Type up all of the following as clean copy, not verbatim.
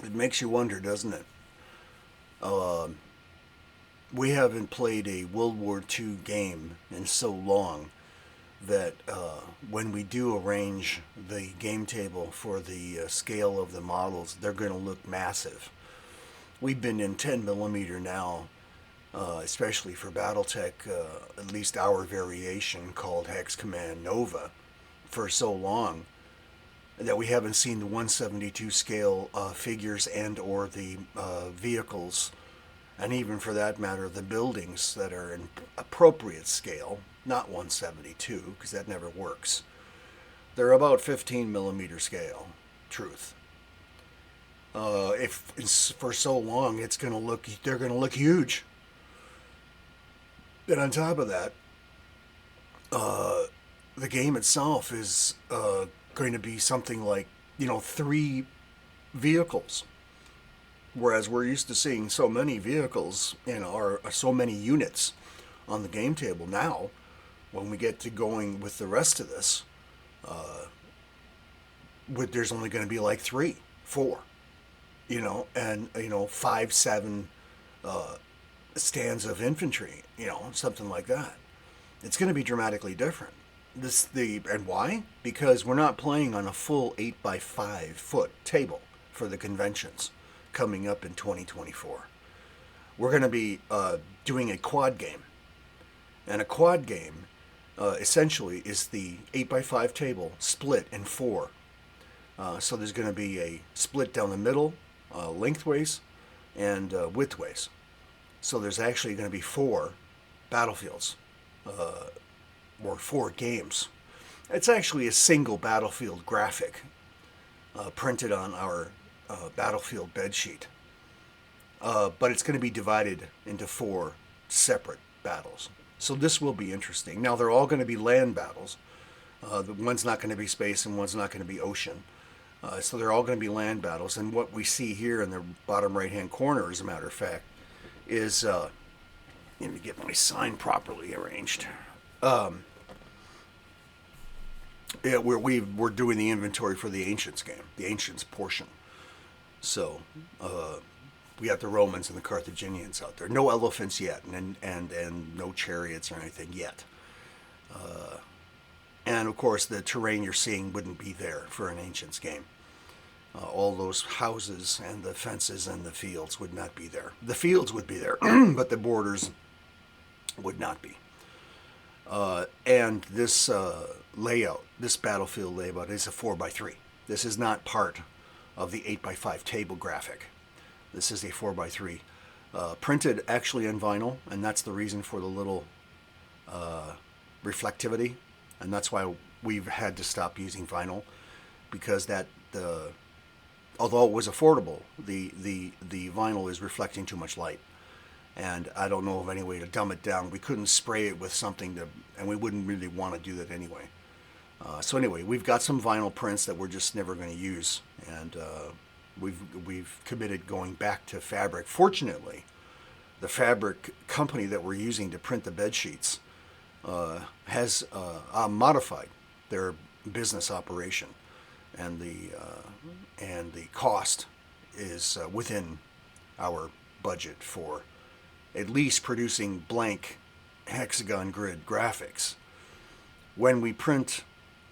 It makes you wonder, doesn't it? Uh, we haven't played a World War II game in so long that when we do arrange the game table for the scale of the models, they're going to look massive. We've been in 10 millimeter now, especially for BattleTech, at least our variation called Hex Command Nova, for so long that we haven't seen the 172 scale figures and or the vehicles, and even for that matter the buildings that are in appropriate scale, not 172 because that never works. They're about 15 millimeter scale. Truth. If it's for so long, it's going to look they're going to look huge. And on top of that, uh, the game itself is going to be something like, three vehicles, whereas we're used to seeing so many vehicles or so many units on the game table. Now when we get to going with the rest of this, there's only going to be like three, four, and five, seven uh, stands of infantry, something like that. It's going to be dramatically different. And why? Because we're not playing on a full 8 by 5 foot table for the conventions coming up in 2024. We're going to be doing a quad game, and a quad game essentially is the 8 by 5 table split in four. So there's going to be a split down the middle, lengthways, and widthways. So there's actually going to be four battlefields, or four games. It's actually a single battlefield graphic printed on our battlefield bedsheet. But it's going to be divided into four separate battles. So this will be interesting. Now, they're all going to be land battles. The one's not going to be space and one's not going to be ocean. So they're all going to be land battles. And what we see here in the bottom right hand corner, as a matter of fact, is let me get my sign properly arranged. Yeah, we're doing the inventory for the Ancients game, the Ancients portion. So we got the Romans and the Carthaginians out there. No elephants yet, and no chariots or anything yet. And of course, the terrain you're seeing wouldn't be there for an Ancients game. All those houses and the fences and the fields would not be there. The fields would be there, but the borders would not be. And this layout, this battlefield layout, is a 4 by 3. This is not part of the 8 by 5 table graphic. This is a 4 by 3, printed actually on vinyl, and that's the reason for the little reflectivity, and that's why we've had to stop using vinyl, because although it was affordable, the vinyl is reflecting too much light. And I don't know of any way to dumb it down. We couldn't spray it with something and we wouldn't really want to do that anyway. So anyway, we've got some vinyl prints that we're just never going to use, and we've committed going back to fabric. Fortunately, the fabric company that we're using to print the bed sheets has modified their business operation, and the cost is within our budget for at least producing blank hexagon grid graphics. When we print,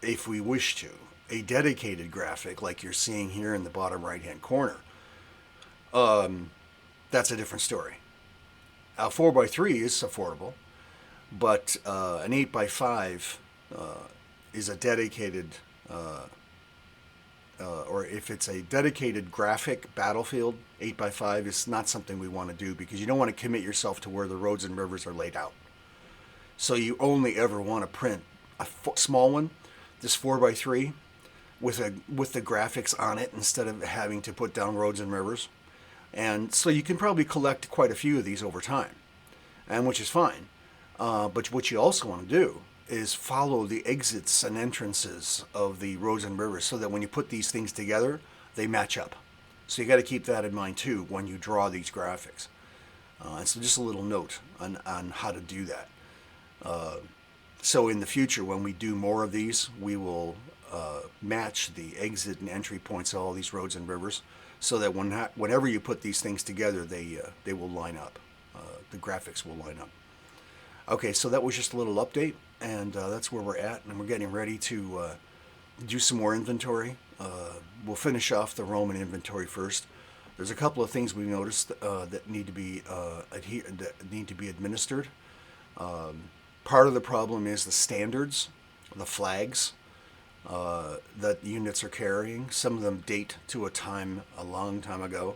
if we wish to, a dedicated graphic like you're seeing here in the bottom right hand corner, that's a different story. A 4 by 3 is affordable, but an 8 by 5 is a dedicated, or if it's a dedicated graphic battlefield, 8 by 5 is not something we want to do, because you don't want to commit yourself to where the roads and rivers are laid out. So you only ever want to print a small one, this 4 by 3, with the graphics on it instead of having to put down roads and rivers. And so you can probably collect quite a few of these over time, and which is fine. But what you also want to do is follow the exits and entrances of the roads and rivers, so that when you put these things together, they match up. So you got to keep that in mind too when you draw these graphics. And so just a little note on how to do that. So in the future, when we do more of these, we will match the exit and entry points of all these roads and rivers, so that whenever you put these things together, they will line up. The graphics will line up. Okay, so that was just a little update, and that's where we're at, and we're getting ready to do some more inventory. We'll finish off the Roman inventory first. There's a couple of things we noticed that need to be that need to be administered. Part of the problem is the standards, the flags that units are carrying. Some of them date to a long time ago,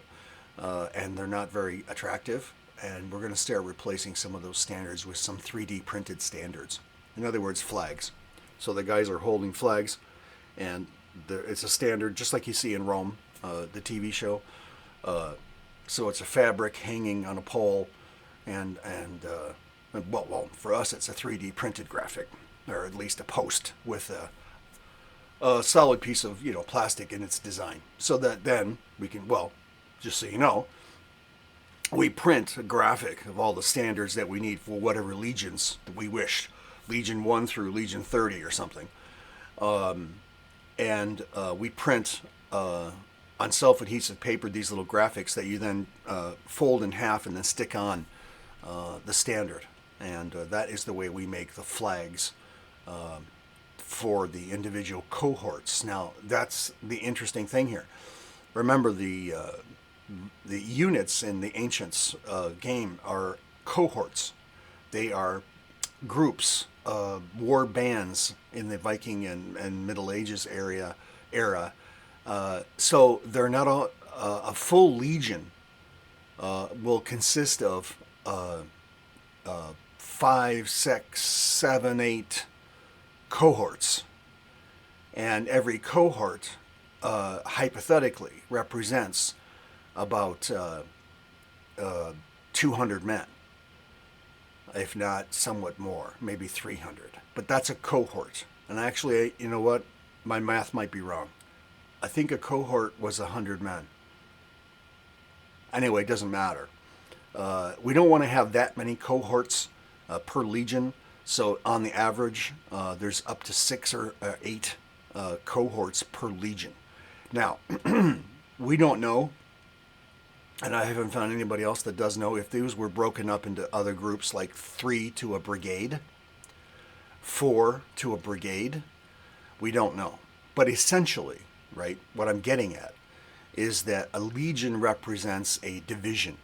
and they're not very attractive. And we're going to start replacing some of those standards with some 3D printed standards. In other words, flags. So the guys are holding flags, and it's a standard just like you see in Rome, the TV show. So it's a fabric hanging on a pole, and well, for us it's a 3D printed graphic, or at least a post with a solid piece of plastic in its design, so that then we can, well, just so you know, we print a graphic of all the standards that we need for whatever legions that we wish, Legion 1 through Legion 30 or something, and we print on self-adhesive paper these little graphics that you then fold in half and then stick on the standard, and that is the way we make the flags for the individual cohorts. Now that's the interesting thing here. Remember, the units in the Ancients game are cohorts. They are groups, war bands in the Viking and Middle Ages era. So they're not all, a full legion will consist of 5, 6, 7, 8 cohorts, and every cohort hypothetically represents about 200 men, if not somewhat more, maybe 300. But that's a cohort. And actually, you know what? My math might be wrong. I think a cohort was 100 men. Anyway, it doesn't matter. We don't want to have that many cohorts per legion. So on the average, there's up to 6 or 8 cohorts per legion. Now, we don't know, and I haven't found anybody else that does know, if these were broken up into other groups, like 3 to a brigade, 4 to a brigade. We don't know. But essentially, right, what I'm getting at is that a legion represents a division.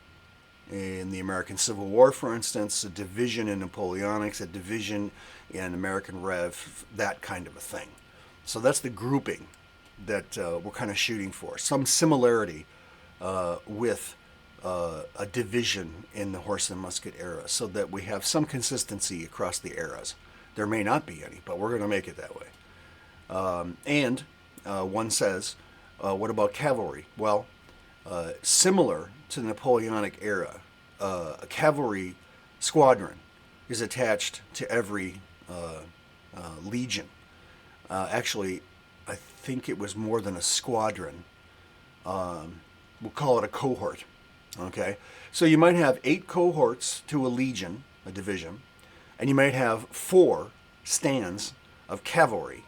In the American Civil War, for instance, a division in Napoleonics, a division in American Rev, that kind of a thing. So that's the grouping that we're kind of shooting for. Some similarity with a division in the horse and musket era, so that we have some consistency across the eras. There may not be any, but we're going to make it that way. And one says, what about cavalry? Well, similar to the Napoleonic era, a cavalry squadron is attached to every legion. Actually, I think it was more than a squadron. We'll call it a cohort. Okay, so you might have 8 cohorts to a legion, a division, and you might have 4 stands of cavalry,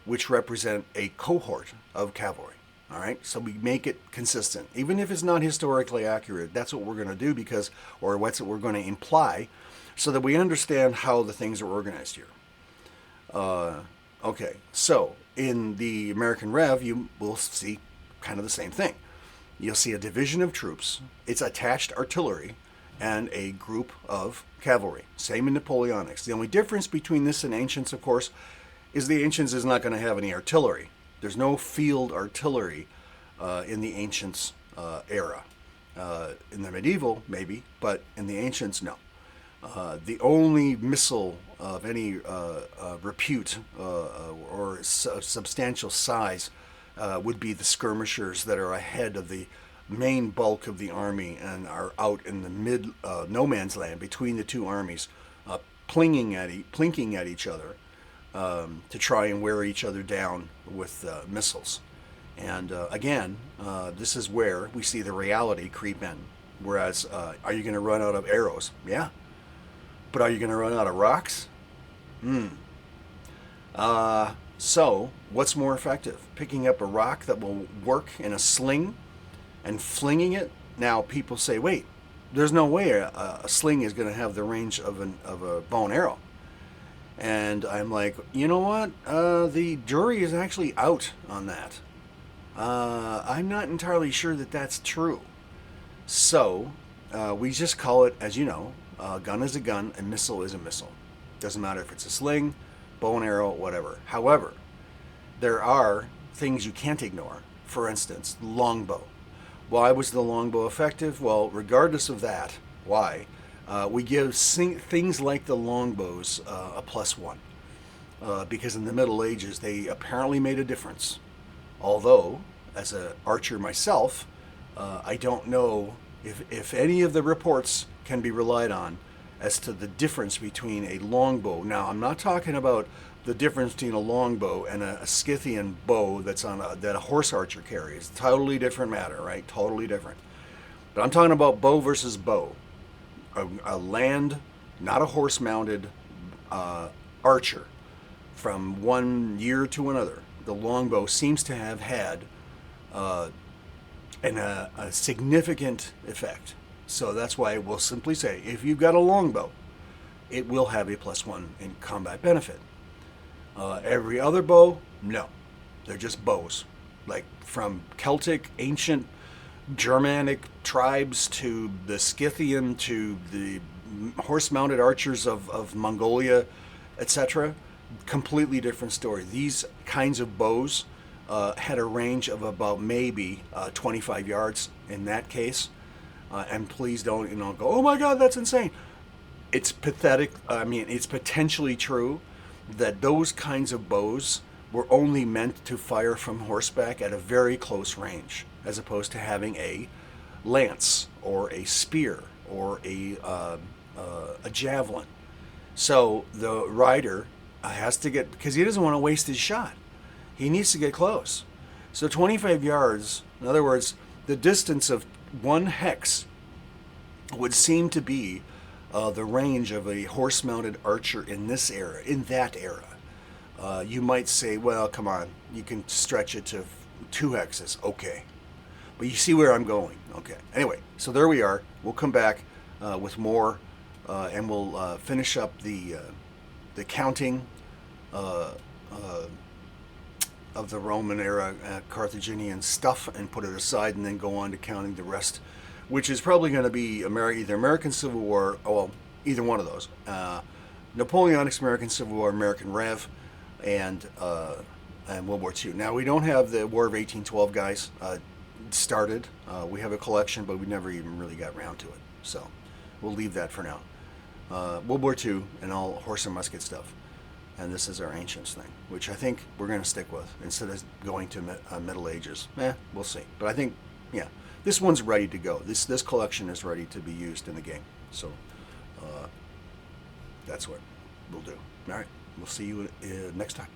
which represent a cohort of cavalry. All right, so we make it consistent, even if it's not historically accurate. That's what we're going to do, because, or what's what we're going to imply, so that we understand how the things are organized here. Okay, so in the American Rev, you will see kind of the same thing. You'll see a division of troops, its attached artillery, and a group of cavalry. Same in Napoleonics. The only difference between this and Ancients, of course, is the Ancients is not going to have any artillery. There's no field artillery in the Ancients era. In the medieval, maybe, but in the Ancients, no. The only missile of any repute or substantial size would be the skirmishers that are ahead of the main bulk of the army and are out in the mid no man's land between the two armies, plinking at each other to try and wear each other down with missiles. And again, this is where we see the reality creep in. Whereas, are you going to run out of arrows? Yeah. But are you going to run out of rocks? So, what's more effective? Picking up a rock that will work in a sling and flinging it. Now people say, wait, there's no way a sling is going to have the range of a bow and arrow. And I'm like, you know what? The jury is actually out on that. I'm not entirely sure that that's true. So we just call it, as you know, a gun is a gun, a missile is a missile. Doesn't matter if it's a sling, bow and arrow, whatever. However, there are things you can't ignore. For instance, longbow. Why was the longbow effective? Well, regardless of that, why? We give things like the longbows a +1 because in the Middle Ages they apparently made a difference. Although, as an archer myself, I don't know if any of the reports can be relied on as to the difference between a longbow. Now, I'm not talking about the difference between a longbow and a Scythian bow that a horse archer carries. Totally different matter, right? Totally different. But I'm talking about bow versus bow. A land, not a horse-mounted archer, from one year to another, the longbow seems to have had a significant effect. So that's why we'll simply say, if you've got a longbow, it will have a +1 in combat benefit. Every other bow, no. They're just bows. Like from Celtic, ancient Germanic tribes to the Scythian to the horse-mounted archers of Mongolia, etc. Completely different story. These kinds of bows had a range of about maybe 25 yards in that case. And please don't go, oh my God, that's insane. It's pathetic. I mean, it's potentially true that those kinds of bows were only meant to fire from horseback at a very close range, as opposed to having a lance or a spear or a javelin. So the rider has to get, because he doesn't want to waste his shot, he needs to get close. So 25 yards, in other words, the distance of one hex would seem to be the range of a horse-mounted archer in that era. You might say, well, come on, you can stretch it to 2 hexes. Okay. But you see where I'm going. Okay. Anyway, so there we are. We'll come back with more, and we'll finish up the counting of the Roman era Carthaginian stuff and put it aside, and then go on to counting the rest, which is probably going to be either American Civil War, well, either one of those. Napoleonic's American Civil War, American Rev, and World War II. Now, we don't have the War of 1812 guys started. We have a collection, but we never even really got around to it. So we'll leave that for now. World War II and all horse and musket stuff. And this is our ancients thing, which I think we're going to stick with instead of going to Middle Ages. We'll see. But I think, yeah, this one's ready to go. This collection is ready to be used in the game. So that's what we'll do. All right. We'll see you next time.